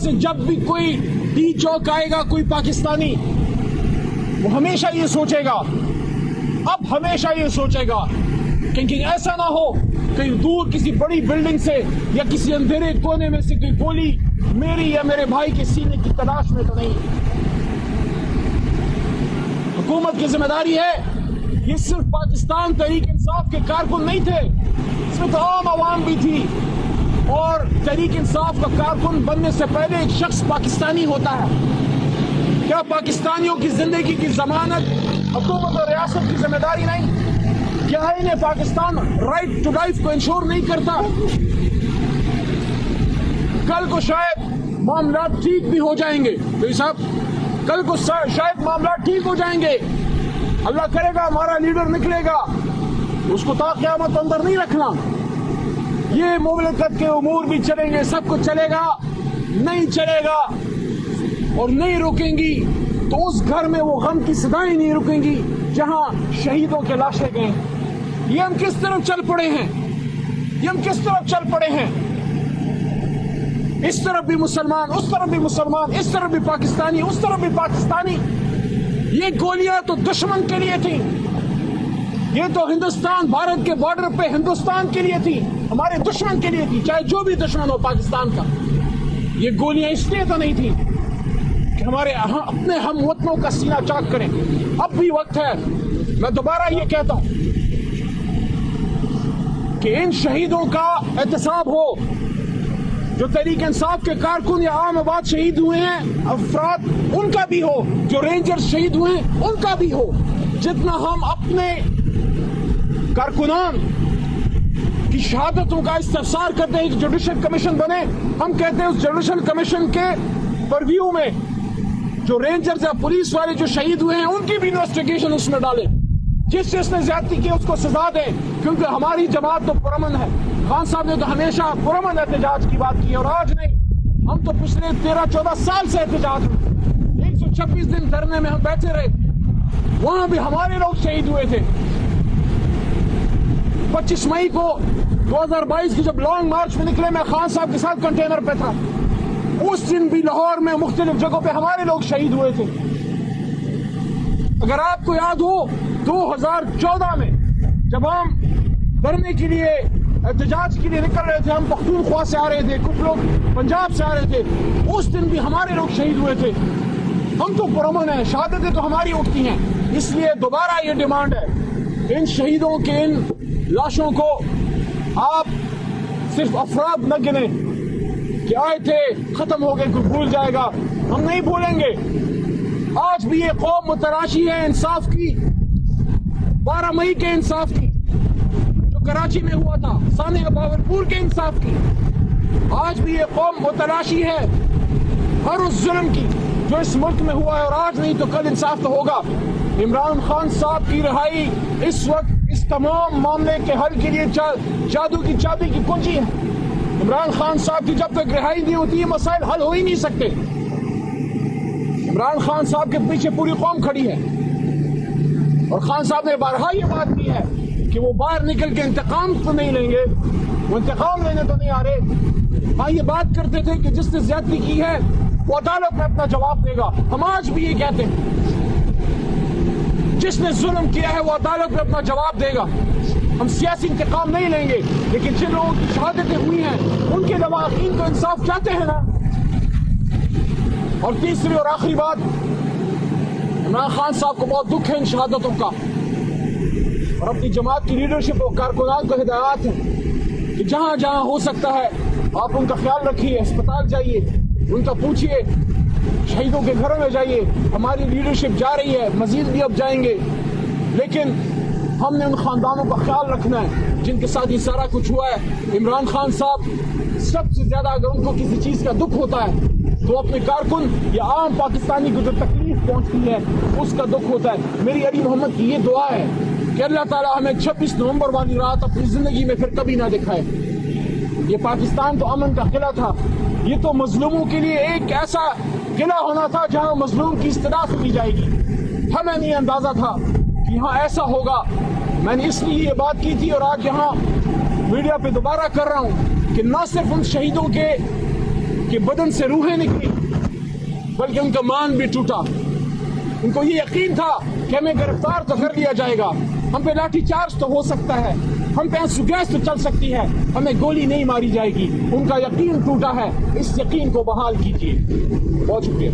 سے جب بھی کوئی ڈی چوک آئے گا کوئی پاکستانی، وہ ہمیشہ یہ سوچے گا، اب ہمیشہ یہ سوچے گا کہ ایسا نہ ہو کہیں دور کسی بڑی بلڈنگ سے یا کسی اندھیرے کونے میں سے کوئی گولی میری یا میرے بھائی کے سینے کی تلاش میں تو نہیں۔ حکومت کی ذمہ داری ہے، یہ صرف پاکستان تحریک انصاف کے کارکن نہیں تھے، اس میں تو عام عوام بھی تھی، اور تحریک انصاف کا کارکن بننے سے پہلے ایک شخص پاکستانی ہوتا ہے۔ کیا پاکستانیوں کی زندگی کی ضمانت حکومت اور ریاست کی ذمہ داری نہیں؟ کیا انہیں پاکستان رائٹ ٹو لائف کو انشور نہیں کرتا؟ کل کو شاید معاملات ٹھیک بھی ہو جائیں گے بھائی صاحب، کل کو شاید معاملات ٹھیک ہو جائیں گے، اللہ کرے گا ہمارا لیڈر نکلے گا، اس کو تا قیامت اندر نہیں رکھنا، یہ مملکت کے امور بھی چلیں گے، سب کچھ چلے گا، نہیں چلے گا اور نہیں رکیں گی تو اس گھر میں وہ غم کی صدائیں نہیں رکیں گی جہاں شہیدوں کے لاشیں گئے۔ یہ ہم کس طرف چل پڑے ہیں، یہ ہم کس طرف چل پڑے ہیں؟ اس طرف بھی مسلمان، اس طرف بھی مسلمان، اس طرف بھی پاکستانی، اس طرف بھی پاکستانی۔ یہ گولیاں تو دشمن کے لیے تھیں، یہ تو ہندوستان بھارت کے بارڈر پہ ہندوستان کے لیے تھی، ہمارے دشمن کے لیے تھی، چاہے جو بھی دشمن ہو پاکستان کا۔ یہ گولیاں اس لیے تو نہیں تھی کہ ہمارے اپنے ہم وطنوں کا سینہ چاک کریں۔ اب بھی وقت ہے، میں دوبارہ یہ کہتا ہوں کہ ان شہیدوں کا احتساب ہو، جو تحریک انصاف کے کارکن یا عام آباد شہید ہوئے ہیں افراد، ان کا بھی ہو، جو رینجر شہید ہوئے ہیں ان کا بھی ہو۔ جتنا ہم اپنے کارکنان کی شہادتوں کا استفسار کرتے ہیں کہ جوڈیشل کمیشن بنے، ہم کہتے ہیں اس جوڈیشل کمیشن کے پرویو میں جو رینجرز یا پولیس والے جو شہید ہوئے ہیں ان کی بھی انویسٹیگیشن اس میں ڈالیں، جس نے زیادتی کی اس کو سزا دیں، کیونکہ ہماری جماعت تو پرامن ہے۔ خان صاحب نے تو ہمیشہ پرامن احتجاج کی بات کی، اور آج نہیں، ہم تو پچھلے 13-14 سال سے احتجاج میں 126 دن دھرنے میں ہم بیٹھے رہے، وہاں بھی ہمارے لوگ شہید ہوئے تھے۔ 25 مئی کو 2022 کی جب لانگ مارچ میں نکلے، میں خان صاحب کے ساتھ کنٹینر پہ تھا، اس دن بھی لاہور میں مختلف جگہوں پہ ہمارے لوگ شہید ہوئے تھے۔ اگر آپ کو یاد ہو 2014 میں جب ہم دھرنے کے لیے احتجاج کے لیے نکل رہے تھے، ہم پختونخوا سے آ رہے تھے، کچھ لوگ پنجاب سے آ رہے تھے، اس دن بھی ہمارے لوگ شہید ہوئے تھے۔ ہم تو پرامن ہیں، شہادتیں تو ہماری اٹھتی ہیں، اس لیے دوبارہ یہ ڈیمانڈ ہے، ان شہیدوں کے ان لاشوں کو آپ صرف افراد نہ گنیں کہ آئے تھے ختم ہو گئے کوئی بھول جائے گا، ہم نہیں بھولیں گے۔ آج بھی یہ قوم متلاشی ہے انصاف کی، 12 مئی کے انصاف کی جو کراچی میں ہوا تھا، ثانی بہاولپور کے انصاف کی۔ آج بھی یہ قوم متلاشی ہے ہر اس ظلم کی جو اس ملک میں ہوا ہے، اور آج نہیں تو کل انصاف تو ہوگا۔ عمران خان صاحب کی رہائی اس وقت اس تمام معاملے کے حل کے لیے جادو کی چابی کی کنجی ہے۔ عمران خان صاحب کی جب تک رہائی نہیں ہوتی یہ مسائل حل ہو ہی نہیں سکتے۔ عمران خان صاحب کے پیچھے پوری قوم کھڑی ہے، اور خان صاحب نے بارہا یہ بات کی ہے کہ وہ باہر نکل کے انتقام تو نہیں لیں گے، وہ انتقام لینے تو نہیں آ رہے۔ ہاں یہ بات کرتے تھے کہ جس نے زیادتی کی ہے وہ عدالت میں اپنا جواب دے گا، ہم آج بھی یہ کہتے ہیں جس نے ظلم کیا ہے وہ عدالت میں اپنا جواب دے گا۔ ہم سیاسی انتقام نہیں لیں گے، لیکن جن لوگوں کی شہادتیں ہوئی ہیں ان کے لواحقین تو انصاف چاہتے ہیں نا۔ اور تیسری اور آخری بات، عمران خان صاحب کو بہت دکھ ہے ان شہادتوں کا، اور اپنی جماعت کی لیڈرشپ اور کارکنان کو ہدایات ہیں کہ جہاں جہاں ہو سکتا ہے آپ ان کا خیال رکھیے، اسپتال جائیے، ان کا پوچھیے، شہیدوں کے گھروں میں جائیے۔ ہماری لیڈرشپ جا رہی ہے، مزید بھی اب جائیں گے، لیکن ہم نے ان خاندانوں کا خیال رکھنا ہے جن کے ساتھ یہ سارا کچھ ہوا ہے۔ عمران خان صاحب سب سے زیادہ اگر ان کو کسی چیز کا دکھ ہوتا ہے تو اپنے کارکن یا عام پاکستانی کو جو تکلیف پہنچتی ہے اس کا دکھ ہوتا ہے۔ میری علی محمد کی یہ دعا ہے کہ اللہ تعالیٰ ہمیں 26 نومبر والی رات اپنی زندگی میں پھر کبھی نہ دکھائے۔ یہ پاکستان تو امن کا قلعہ تھا، یہ تو مظلوموں کے لیے ایک ایسا قلعہ ہونا تھا جہاں مظلوم کی استدعا سنی جائے گی۔ ہمیں نہیں اندازہ تھا کہ یہاں ایسا ہوگا۔ میں نے اس لیے یہ بات کی تھی اور آج یہاں میڈیا پہ دوبارہ کر رہا ہوں کہ نہ صرف ان شہیدوں کے کہ بدن سے روحیں نکلی بلکہ ان کا مان بھی ٹوٹا. ان کو یہ یقین تھا کہ ہمیں گرفتار تو کر لیا جائے گا, ہم پہ لاٹھی چارج تو ہو سکتا ہے, ہم پہ آنسو گیس تو چل سکتی ہے, ہمیں گولی نہیں ماری جائے گی. ان کا یقین ٹوٹا ہے, اس یقین کو بحال کیجیے. بہت شکریہ.